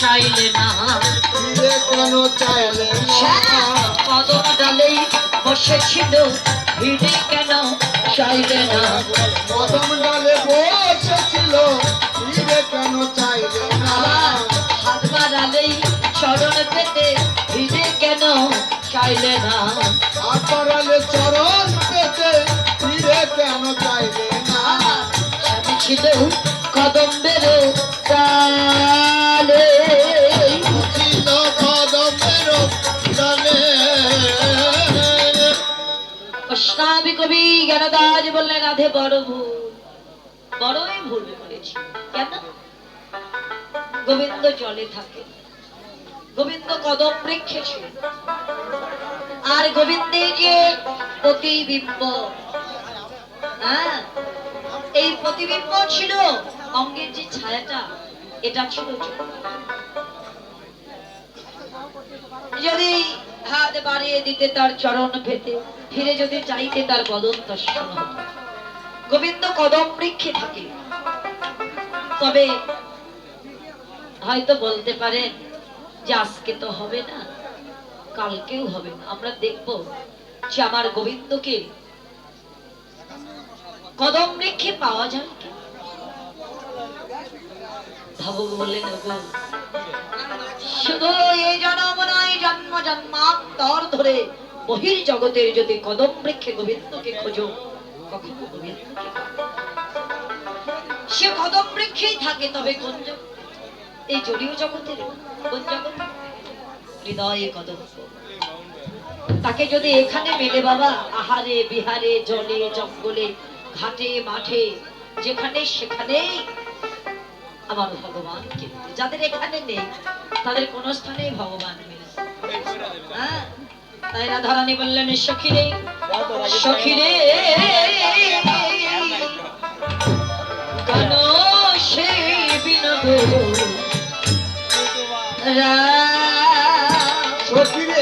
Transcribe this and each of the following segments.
চাইলে না কেন চাইলে কদম ডালেই বসেছিল ভিড়ে কেন চাইলে না কদম ডালে বসেছিল ভিড়ে কেন চাইলে না হাত বাড়ালেই চরণ পেতে ভিড়ে কেন চাইলে না হাত বাড়ালে চরণ পেতে ভিড়ে কেন চাইলে না ছিল কদম বেরো ডালে ছিল কদম বেরো ডালে অষ্টাবি কবি জ্ঞানদাস বললেন রাধে বড় ভুল বড়ই ভুল করেছি কেন গোবিন্দ জলে থাকে গোবিন্দ কদম বৃক্ষে ছিল আর গোবিন্দের যে প্রতিবিম্ব হ্যাঁ এই প্রতিবিম্ব ছিল অঙ্গের যে ছায়াটা এটা ছিল যদি হাত বাড়িয়ে দিতে তার চরণ পেতে ফিরে যদি চাইতে তার বদন দর্শন হতো গোবিন্দ কদম বৃক্ষে থাকে তবে হয়তো বলতে পারেন যে আজকে তো হবে না কালকেও হবে না আমরা দেখব যে আমার গোবিন্দকে কদম বৃক্ষে পাওয়া যায় কি ভাবক বললেন শুধু এই জন্ম নয় জন্ম জন্মান্তর ধরে বহির জগতের যদি কদম বৃক্ষে গোবিন্দকে খোঁজো কখনো গোবিন্দকে সে কদম বৃক্ষেই থাকে তবে কোন এই জড়ীয় জগতের কোন জগতে হৃদয়ে কদম তাকে যদি এখানে মেলে বাবা আহারে বিহারে জলে জঙ্গলে ঘাটে মাঠে যেখানে সেখানেই আমার ভগবান যাদের এখানে নেই তাদের কোন স্থানে ভগবান মিলে হ্যাঁ তাই রাধারানী বললেন সখীরে সখীরে কেন সে বিনোদ সখীরে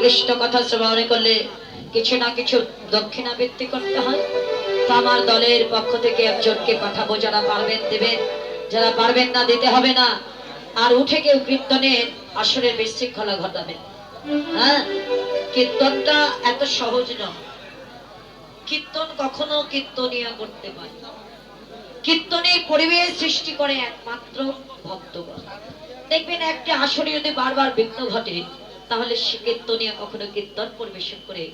কৃষ্ণ কথা শ্রবণ করলে কিছু না কিছু দক্ষিণাবৃত্তি করতে হয় তো আমার দলের পক্ষ থেকে একজনকে পাঠাবো যারা পারবেন দেবেন যারা পারবেন না দিতে হবে না আর উঠে কেউ কীর্তনের আসরের বিশৃঙ্খলা ঘটাবে হ্যাঁ কীর্তনটা এত সহজ নয় কীর্তন কখনো কীর্তনিয়া করতে পারে কীর্তনের পরিবেশ সৃষ্টি করে একমাত্র ভক্তগণ দেখবেন একটা আসরে যদি বারবার বিঘ্ন ঘটে তাহলে সে কীর্তনিয়া কখনো কীর্তন পরিবেশন করে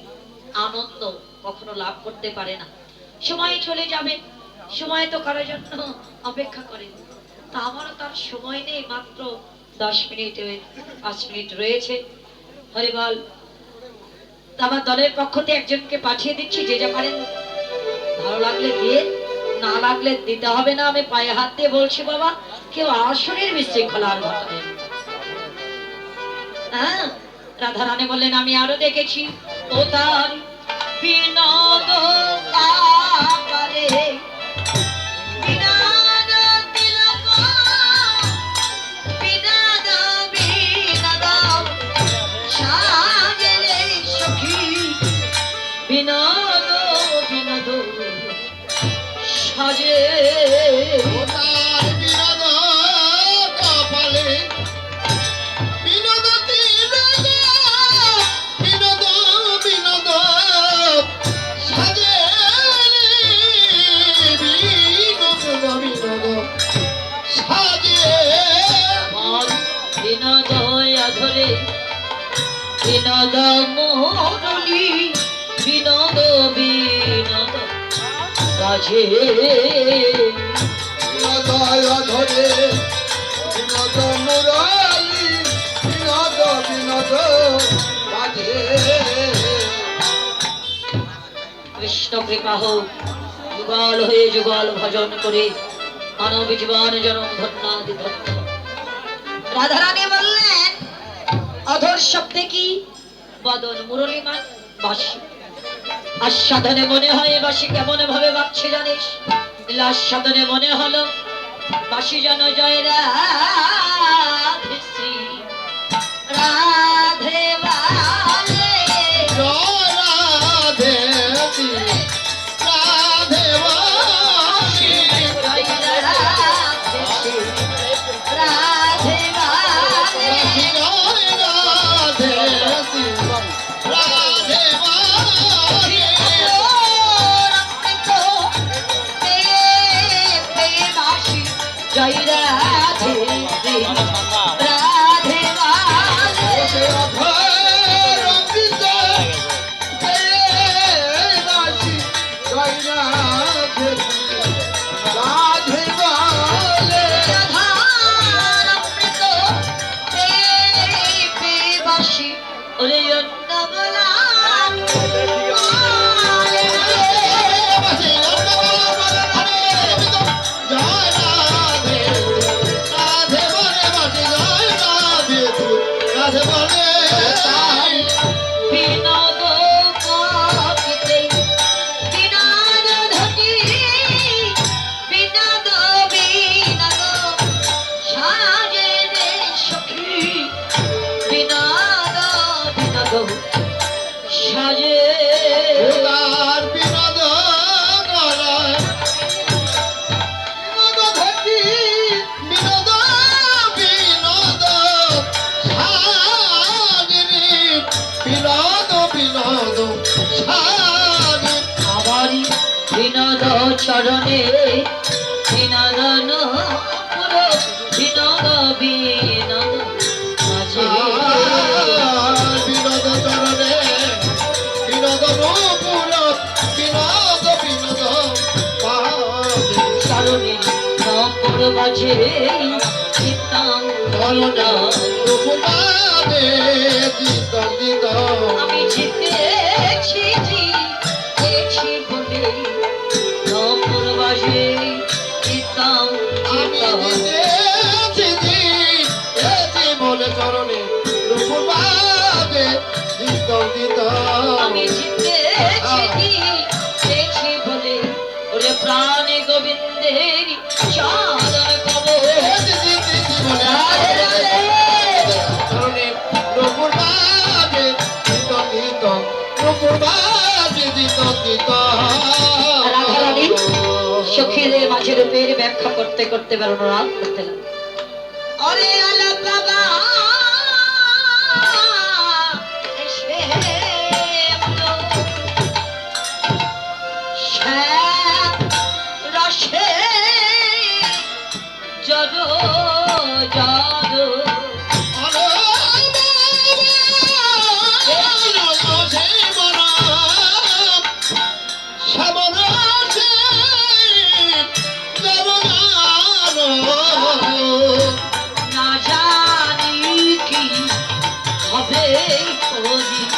আনন্দ কখনো লাভ করতে পারে না সময় চলে যাবে সময় তো কারোর জন্য অপেক্ষা করে তা আমারও তার সময় নেই মাত্র 10 মিনিট 5 মিনিট রয়েছে হরি বল। তা আমার দলের পক্ষ থেকে একজনকে পাঠিয়ে দিচ্ছি, যে যা পারেন ভালো লাগলে দিয়ে, না লাগলে দিতে হবে না। আমি পায়ে হাত দিয়ে বলছি বাবা, কেউ আসরের বিশৃঙ্খলা আর ঘটাবেন না। হ্যাঁ, রাধা রানী বললেন আমি আরো দেখেছি, ও তার বিনোদ কারে, বিনোদ তিলক, বিনোদ বিনোদ সাজে সখী, বিনোদ বিনোদ সাজে। ও তার বিনোদ কপালে, বিনোদ তিলক, বিনোদ বিনোদ সাজে রে, বিনোদ বিনোদ সাজে। আমার বিনোদ আধরে, বিনোদ মোহরলি, বিনোদ বিনোদ বাজে। বিনোদ ধরে, বিনোদ মুরালি, বিনোদ বিনোদ বাজে। কৃষ্ণ কৃপা হোক, যুগল হয়ে যুগল ভজন করে মানব জীবন জনম ধন্যাদি ধন্য। রাধারানী বললেন অধর শব্দে কি? বদন, মুরলীমান, বাঁশি। আস্বাদনে মনে হয় বাঁশি কেমন ভাবে বাজছে জানিস? আস্বাদনে মনে হলো বাঁশি যেন জয় রাধে শ্রী রাধে বালে। জয় রাধে শ্রী রাধে বাসি, জয় রাধে শ্রী রাধে বালে। বাসি জয় রাধে শ্রী রাধে বাসি। জয় রাধে শ্রী রাধে বালে। সে অধর অমৃত পেয়ে বাসি, জয় রাধে শ্রী রাধে বালে। রাধারামৃত বাসি ওরে অন্য বলাম বাসি অন্য বলা বলে অমৃত, জয় রাধে রাধে বলে বাসি, জয় রাধে রাধে বলে। বিনোদ পাপিতে বিনোদ ধতি, বিনোদ বিনোদ সাজে রে সখী, বিনোদ বিনোদ সাজে। তার বিনোদ গলায়, বিনোদ ধরি, বিনোদ বিনোদ সাজনি, বিনোদ বিনোদ সাজনি। আমারি বিনোদ চরণে বিনোদন পুর, বিনোদ বিনোদ সাজে। বিনোদ চরণে, বিনোদ নূপুর, বিনোদ বিনোদ বাজে। চরণে নপুর বাজে চিত্তাম চরণে নূপুর বাজে, দিত দিত। আমি জিতেছি জিতেছি বলে নপুর বাজে চিত্তাম আমি চিত্তাম। জিতেছি জিতেছি বলে চরণে নূপুর বাজে, দিত দিত। আমি জিতেছি জিতেছি বলে ওরে প্রাণে গোবিন্দের চাঁদন কবর। জিতেছি বলে রাধে রাধে। চরণে নূপুর বাজে, দিত দিত। নূপুর বাজে, দিত দিত। রাধারানী সখীদের মাঝে রূপের ব্যাখ্যা করতে করতে বেরোনো রাত করতে লাগলো। অরে আলা বাবা এসে শ্যাম রসে জড় জড়। না জানি কি হবে বুঝি